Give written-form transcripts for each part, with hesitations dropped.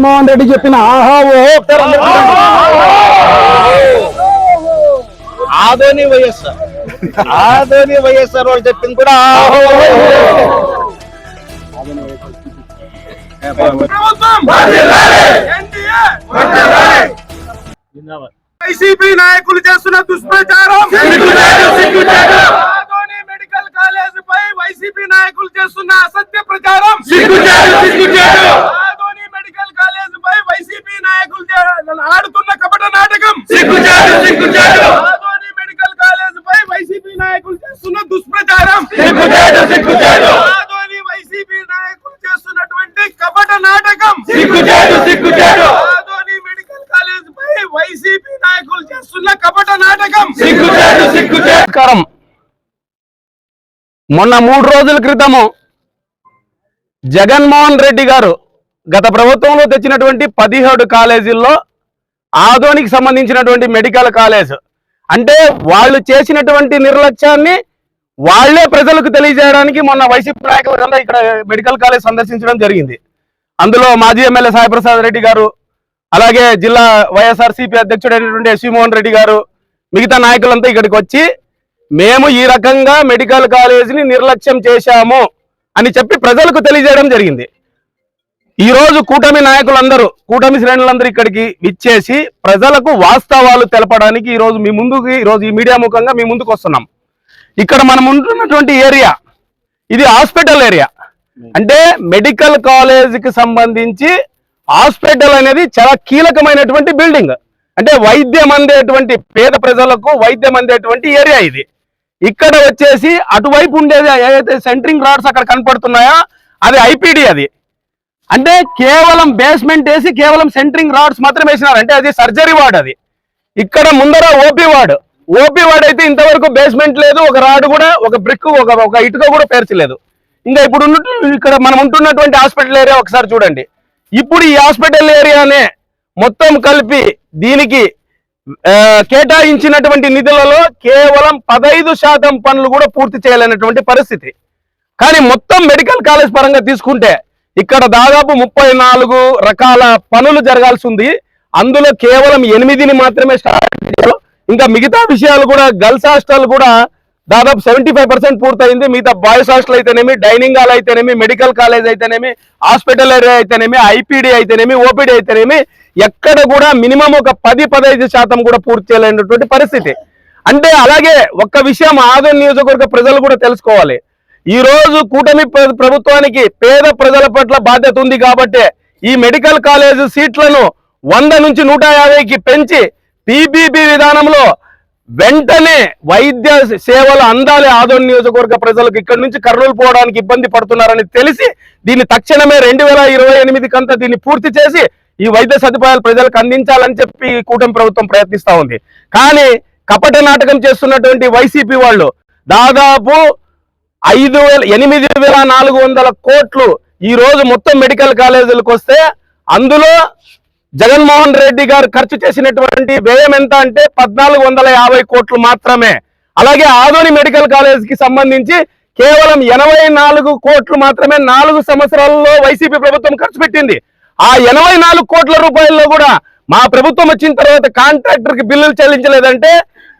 జగన్మోహన్ రెడ్డి చెప్పిన ఆహా ఆదోని వైఎస్ఆర్ వాళ్ళు చెప్పింది కూడా వైసీపీ నాయకులు చేస్తున్న దుష్ప్రచారం, ఆదోని మెడికల్ కాలేజ్ పై వైసీపీ నాయకులు చేస్తున్న అసత్య ప్రచారం, ఆదోని మెడికల్ కాలేజ్ పై వైసీపీ నాయకులు ఆడుతున్న కపట నాటకం, ఆదోని మెడికల్ కాలేజ్ పై వైసీపీ నాయకులు చేస్తున్న దుష్ప్రచారం, ఆదోని వైసీపీ నాయకులు చేస్తున్నటువంటి కపట నాటకం, ఆదోని మెడికల్ కాలేజ్ పై వైసీపీ నాయకులు చేస్తున్న కపట నాటకం. మొన్న 3 రోజుల క్రితము జగన్మోహన్ రెడ్డి గారు గత ప్రభుత్వంలో తెచ్చినటువంటి 17 కాలేజీల్లో ఆదోనికి సంబంధించినటువంటి మెడికల్ కాలేజ్ అంటే వాళ్ళు చేసినటువంటి నిర్లక్ష్యాన్ని వాళ్లే ప్రజలకు తెలియజేయడానికి మొన్న వైసీపీ నాయకులు ఇక్కడ మెడికల్ కాలేజ్ సందర్శించడం జరిగింది. అందులో మాజీ ఎమ్మెల్యే సాయిప్రసాద్ రెడ్డి గారు, అలాగే జిల్లా వైఎస్ఆర్సీపీ అధ్యక్షుడైనటువంటి ఎస్వి మోహన్ రెడ్డి గారు, మిగతా నాయకులంతా ఇక్కడికి వచ్చి మేము ఈ రకంగా మెడికల్ కాలేజీని నిర్లక్ష్యం చేశాము అని చెప్పి ప్రజలకు తెలియజేయడం జరిగింది. ఈ రోజు కూటమి నాయకులందరూ, కూటమి శ్రేణులందరూ ఇక్కడికి విచ్చేసి ప్రజలకు వాస్తవాలు తెలపడానికి ఈ రోజు ఈ మీడియా ముఖంగా మీ ముందుకు వస్తున్నాం. ఇక్కడ మనం ఉంటున్నటువంటి ఏరియా ఇది హాస్పిటల్ ఏరియా. అంటే మెడికల్ కాలేజీకి సంబంధించి హాస్పిటల్ అనేది చాలా కీలకమైనటువంటి బిల్డింగ్. అంటే వైద్యం అందేటువంటి పేద ప్రజలకు వైద్యం అందేటువంటి ఏరియా ఇది. ఇక్కడ వచ్చేసి అటువైపు ఉండేది ఏదైతే సెంట్రింగ్ రాడ్స్ అక్కడ కనపడుతున్నాయో అది ఐపీడీ. అది అంటే కేవలం బేస్మెంట్ వేసి కేవలం సెంట్రింగ్ రాడ్స్ మాత్రమే వేసినారు. అంటే అది సర్జరీ వార్డ్. అది ఇక్కడ ముందర ఓపీ వార్డ్ అయితే ఇంతవరకు బేస్మెంట్ లేదు, ఒక రాడ్ కూడా, ఒక బ్రిక్, ఒక ఇటుక కూడా పేర్చలేదు. ఇంకా ఇప్పుడు ఇక్కడ మనం ఉంటున్నటువంటి హాస్పిటల్ ఏరియా ఒకసారి చూడండి. ఇప్పుడు ఈ హాస్పిటల్ ఏరియానే మొత్తం కలిపి దీనికి కేటాయించినటువంటి నిధులలో కేవలం 15% పనులు కూడా పూర్తి చేయలేనటువంటి పరిస్థితి. కానీ మొత్తం మెడికల్ కాలేజ్ పరంగా తీసుకుంటే ఇక్కడ దాదాపు 34 రకాల పనులు జరగాల్సి ఉంది. అందులో కేవలం 8ని మాత్రమే స్టార్ట్ చేశారు. ఇంకా మిగతా విషయాలు కూడా గర్ల్స్ హాస్టల్ కూడా దాదాపు 75% పూర్తయింది. మిగతా బాయ్స్ హాస్టల్ అయితేనేమి, డైనింగ్ హాల్ అయితేనేమి, మెడికల్ కాలేజ్ అయితేనేమి, హాస్పిటల్ ఏరియా అయితేనేమి, ఐపీడీ అయితేనేమి, ఓపీడీ అయితేనేమి ఎక్కడ కూడా మినిమం ఒక 10-15% కూడా పూర్తి చేయలేనటువంటి పరిస్థితి. అంటే అలాగే ఒక్క విషయం ఆదోని నియోజకవర్గ ప్రజలు కూడా తెలుసుకోవాలి. ఈ రోజు కూటమి ప్రభుత్వానికి పేద ప్రజల పట్ల బాధ్యత ఉంది కాబట్టి ఈ మెడికల్ కాలేజ్ సీట్లను 100 నుంచి 150కి పెంచి పీపీపీ విధానంలో వెంటనే వైద్య సేవలు అందాలి ఆదోని నియోజకవర్గ ప్రజలకు. ఇక్కడి నుంచి కర్నూలు పోవడానికి ఇబ్బంది పడుతున్నారని తెలిసి దీన్ని తక్షణమే 2028 కంతా దీన్ని పూర్తి చేసి ఈ వైద్య సదుపాయాలు ప్రజలకు అందించాలని చెప్పి కూటమి ప్రభుత్వం ప్రయత్నిస్తా ఉంది. కానీ కపట నాటకం చేస్తున్నటువంటి వైసీపీ వాళ్ళు దాదాపు 8,400 కోట్లు ఈ రోజు మొత్తం మెడికల్ కాలేజీలకు వస్తే అందులో జగన్మోహన్ రెడ్డి గారు ఖర్చు చేసినటువంటి వ్యయం ఎంత అంటే 1,450 కోట్లు మాత్రమే. అలాగే ఆదోని మెడికల్ కాలేజ్ కి సంబంధించి కేవలం 84 కోట్లు మాత్రమే 4 సంవత్సరాల్లో వైసీపీ ప్రభుత్వం ఖర్చు పెట్టింది. ఆ 84 కోట్ల రూపాయల్లో కూడా మా ప్రభుత్వం వచ్చిన తర్వాత కాంట్రాక్టర్ కి బిల్లులు చెల్లించలేదంటే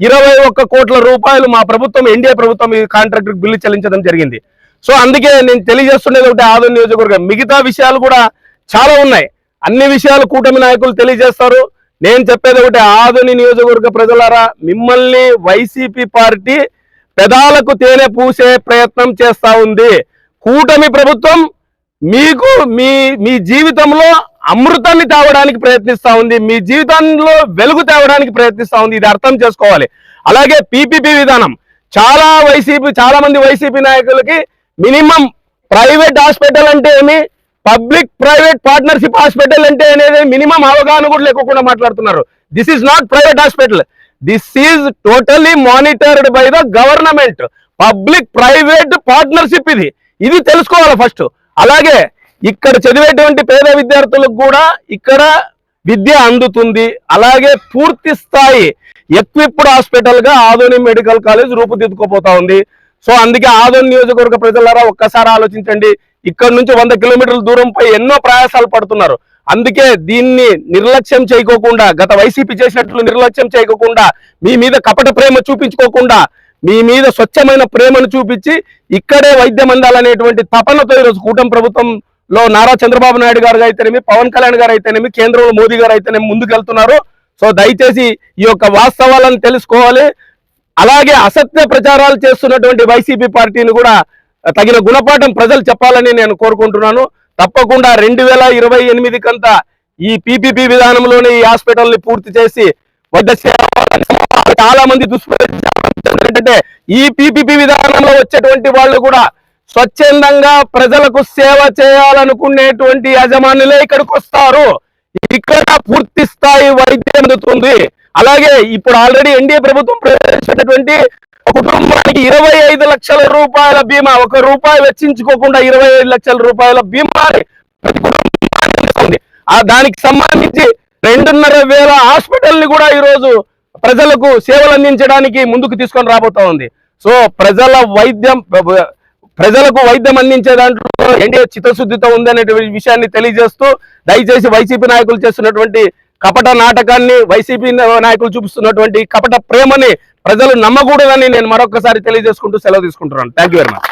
21 కోట్ల రూపాయలు మా ప్రభుత్వం, ఎన్డీఏ ప్రభుత్వం ఈ కాంట్రాక్టర్ కి బిల్లు చెల్లించడం జరిగింది. సో అందుకే నేను తెలియజేస్తున్నది ఒకటి, ఆదోని నియోజకవర్గం మిగతా విషయాలు కూడా చాలా ఉన్నాయి. అన్ని విషయాలు కూటమి నాయకులు తెలియజేస్తారు. నేను చెప్పేది ఒకటి, ఆదోని నియోజకవర్గ ప్రజలారా, మిమ్మల్ని వైసీపీ పార్టీ పెదాలకు తేనె పూసే ప్రయత్నం చేస్తా ఉంది. కూటమి ప్రభుత్వం మీకు మీ జీవితంలో అమృతాన్ని తేవడానికి ప్రయత్నిస్తా ఉంది, మీ జీవితంలో వెలుగు తేవడానికి ప్రయత్నిస్తా ఉంది. ఇది అర్థం చేసుకోవాలి. అలాగే పీపీపీ విధానం చాలా మంది వైసీపీ నాయకులకి మినిమం ప్రైవేట్ హాస్పిటల్ అంటే ఏమి, పబ్లిక్ ప్రైవేట్ పార్ట్నర్షిప్ హాస్పిటల్ అంటే అనేది మినిమం అవగాహన కూడా లేకుండా మాట్లాడుతున్నారు. This is not private hospital, this is totally monitored by the government. Public private partnership ఇది తెలుసుకోవాలి ఫస్ట్. అలాగే ఇక్కడ చదివేటువంటి పేద విద్యార్థులకు కూడా ఇక్కడ విద్య అందుతుంది. అలాగే పూర్తి స్థాయి ఎక్విప్డ్ హాస్పిటల్ గా ఆదోని మెడికల్ కాలేజ్ రూపుదిద్దుకోపోతా ఉంది. సో అందుకే ఆదోని నియోజకవర్గ ప్రజలారా ఒక్కసారి ఆలోచించండి. ఇక్కడ నుంచి 100 కిలోమీటర్ల దూరంపై ఎన్నో ప్రయాసాలు పడుతున్నారు. అందుకే దీన్ని నిర్లక్ష్యం చేయకోకుండా, గత వైసీపీ చేసినట్లు నిర్లక్ష్యం చేయకోకుండా, మీ మీద కపట ప్రేమ చూపించుకోకుండా, మీ మీద స్వచ్ఛమైన ప్రేమను చూపించి ఇక్కడే వైద్యం అందాలనేటువంటి తపనతో ఈరోజు కూటమి ప్రభుత్వంలో నారా చంద్రబాబు నాయుడు గారు అయితేనేమి, పవన్ కళ్యాణ్ గారు అయితేనేమి, కేంద్రంలో మోదీ గారు అయితేనేమి ముందుకెళ్తున్నారు. సో దయచేసి ఈ యొక్క వాస్తవాలను తెలుసుకోవాలి. అలాగే అసత్య ప్రచారాలు చేస్తున్నటువంటి వైసీపీ పార్టీని కూడా తగిన గుణపాఠం ప్రజలు చెప్పాలని నేను కోరుకుంటున్నాను. తప్పకుండా 2028 కంతా ఈ పీపీపీ విధానంలోనే ఈ హాస్పిటల్ ని పూర్తి చేసి వైద్య సేవ చాలా మంది ఏంటంటే ఈ పీపీపీ విధానంలో వచ్చేటువంటి వాళ్ళు కూడా స్వచ్ఛందంగా ప్రజలకు సేవ చేయాలనుకునేటువంటి యజమానులే ఇక్కడికి వస్తారు. ఇక్కడ పూర్తి స్థాయి వైద్యం అందుతుంది. అలాగే ఇప్పుడు ఆల్రెడీ ఎన్డీఏ ప్రభుత్వం ప్రవేశపెట్టినటువంటి కుటుంబానికి 25 లక్షల రూపాయల బీమా, 1 రూపాయి వెచ్చించుకోకుండా 25 లక్షల రూపాయల బీమా దానికి సంబంధించి 2,500 హాస్పిటల్ ని కూడా ఈరోజు ప్రజలకు సేవలు అందించడానికి ముందుకు తీసుకొని రాబోతా ఉంది. సో ప్రజలకు వైద్యం అందించే దాంట్లో ఎన్డీఏ చిత్తశుద్ధితో ఉందనే విషయాన్ని తెలియజేస్తూ, దయచేసి వైసీపీ నాయకులు చేస్తున్నటువంటి కపట నాటకాన్ని, వైసీపీ నాయకులు చూపిస్తున్నటువంటి కపట ప్రేమని ప్రజలు నమ్మకూడదని నేను మరొకసారి తెలియజేసుకుంటూ సెలవు తీసుకుంటున్నాను. Thank you very much.